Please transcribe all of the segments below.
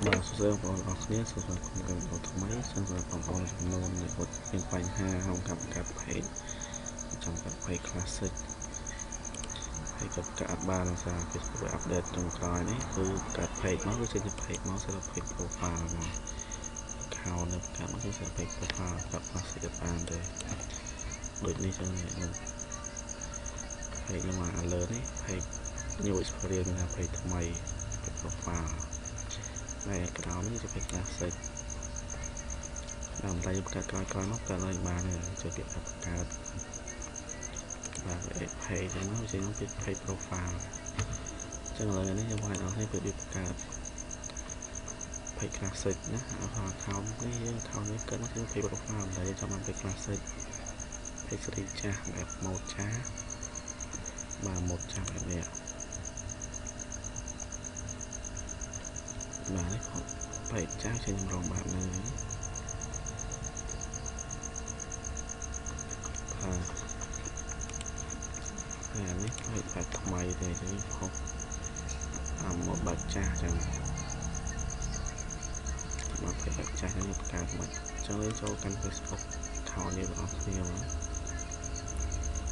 បាទសួស្តីបងប្អូនអរគ្នាសូមស្វាគមន៍កម្មវិធីថ្មីចឹងសម្រាប់បងប្អូនចំនួនដែលគាត់មានបញ្ហាក្នុងការបង្កើត page ចាំកាត់ page classic ហើយគាត់បង្កើតបានដោយសារ Facebook អាប់ដេតចុងក្រោយនេះគឺបង្កើត page មកគឺចេញជា page មកសម្រាប់ page profile មក account នៅបង្កើតមកគឺសម្រាប់ page profile បង្កើត classic បានទេដូចនេះចឹងនេះ page នេះមកលើនេះ page new experience មានថា page ថ្មី page profile ហើយក្រោមនេះជា page classic តែយើងបង្កើតក្រោយមកកើតឡើងបានចូលពាក្យបង្កើតបាទ page ចឹងមកចេញមកពី page profile ចឹងឥឡូវនេះខ្ញុំបង្ហាញដល់នេះពីបង្កើត page classic ណា account នេះយើង account នេះកើតមកជា page profile តែយើងចង់បាន page classic page ស្រីចាស់បែប mode ចាស់បាទ mode ចាស់បែបនេះបាទនេះផង page ចាស់ចេញរងបែបនេះហើយនេះគឺបែបថ្មីទេនេះផុសមកបែបចាស់ចឹងមកបែបចាស់ហ្នឹងបង្កើតមកចឹងយើងចូលកាន់ Facebook account នេះបងប្អូនគ្នាមក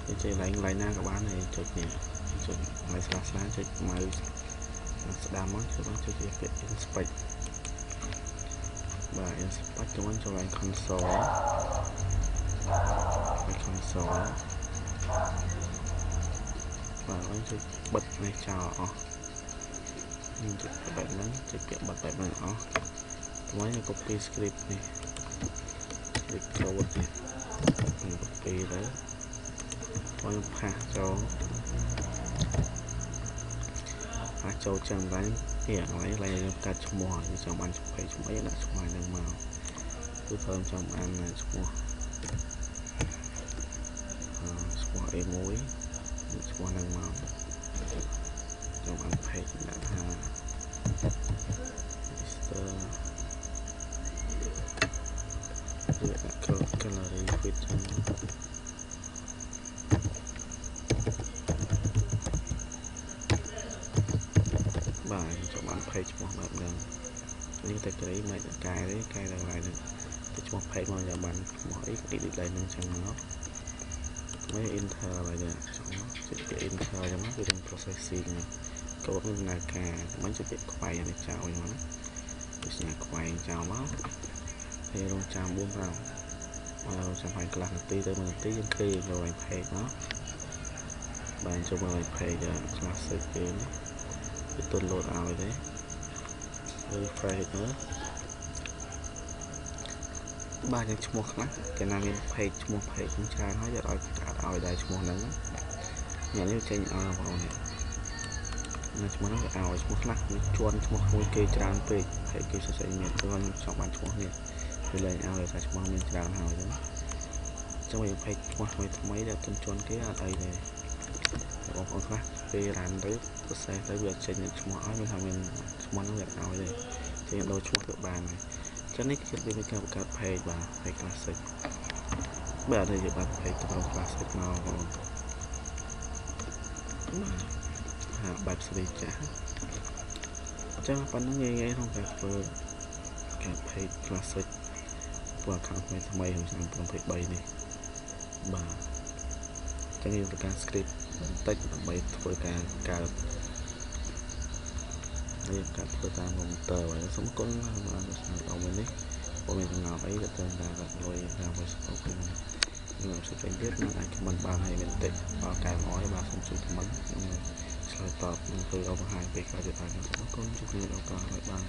ទៅចេះឡើងណាក៏បានហើយចុចនេះចុចមកស្លាចុច mouse ស្ដាំមកចុចពាក្យ inspect បាទ inspect ចូលឡើង console បាទហើយចុចបិទនេះចោលអស់ខ្ញុំចុចបែបហ្នឹងចុចពាក្យបិទបែបហ្នឹងអស់ថ្មី copy script នេះ script code នេះ copy ទៅហើយផាសចូលចឹងឡើងនេះអ្វីឡើងយើងកាត់ឈ្មោះយើងចង់បានpage ឈ្មោះអីដាក់ឈ្មោះហ្នឹងមកគឺព្រមចង់បានឈ្មោះA1 ឈ្មោះហ្នឹងមកចង់បាន page ដាក់ថា Mr. ឬដាក់ gallery fit ចឹងបាទចង់បាន page ឈ្មោះបែបហ្នឹងនេះតែគ្រីមិនតែកែទេកែដល់ហើយនឹងទៅឈ្មោះ page មកចាំបានឈ្មោះអី edit ឡើងនឹងចឹងមកហើយ enter ហើយនេះចង់ចុចពាក្យ enter ចឹងមកគឺនឹង processing កូដនឹងដំណើរការមិនចុចពាក្យខ្វែងនេះចោលហ្នឹងណាដូចស្ញាខ្វែងចោលមកហើយរងចាំ4 5រងចាំឲ្យកន្លះនាទីទៅ1នាទីយើងគ្រីចូលឲ្យ page មកបានចូលមកឲ្យ page classic គេនេះគឺទុនលោតឲ្យទេrefresh មើលបាទយ៉ាងឈ្មោះខ្លះគេណាមាន page ឈ្មោះ page ច្រើនហើយយកឲ្យកាត់ឲ្យដែរឈ្មោះហ្នឹងញ៉ាំនេះចេញឲ្យបងប្អូននេះឈ្មោះហ្នឹងឲ្យឈ្មោះខ្លះវាជន់ឈ្មោះមួយគេច្រើនពេកហើយគេសរសេរមានព្រោះខ្ញុំចង់បានឈ្មោះនេះវាលែងឲ្យតែឈ្មោះមានច្រើនហើយចឹងយើង page ឈ្មោះថ្មីដែលទុនជន់គេអត់អីទេបងប្អូនខ្លះពេលរ៉ានទៅប្រសេសទៅវាចេញឈ្មោះឲ្យមានថាមានឈ្មោះហ្នឹងវាអត់ឲ្យទេគេដូរឈ្មោះទៅបានហើយចឹងនេះគឺវាមានការបង្កើត page បាទ page classic បាទនេះជាបាត់ page ក្រុម classic មកបងប្អូនបាទបែបស្រីចាស់ចឹងប៉ុណ្្នឹងងាយៗក្នុងការធ្វើការ page classic ព្រោះ account ថ្មីក្នុងឆ្នាំ2023នេះបាទចឹងយើងត្រូវការ script បន្តិចដើម្បីធ្វើការកើតហើយការធ្វើតាម computer ហើយសូមគុណបានស្ដាប់អមនេះបើមានចំណងអីទៅតាមការកាត់លុយតាម Facebook ខ្ញុំផ្សេងទៀតនឹងអាច comment បានហើយមានតិចបើកែលអយបាទសូមជួយ comment ខ្ញុំឆ្លើយតបនឹងធ្វើឲ្យបង្ហាញពេលក្រោយទៀតបានសូមគុណជួបគ្នាដល់ឱកាសក្រោយបាន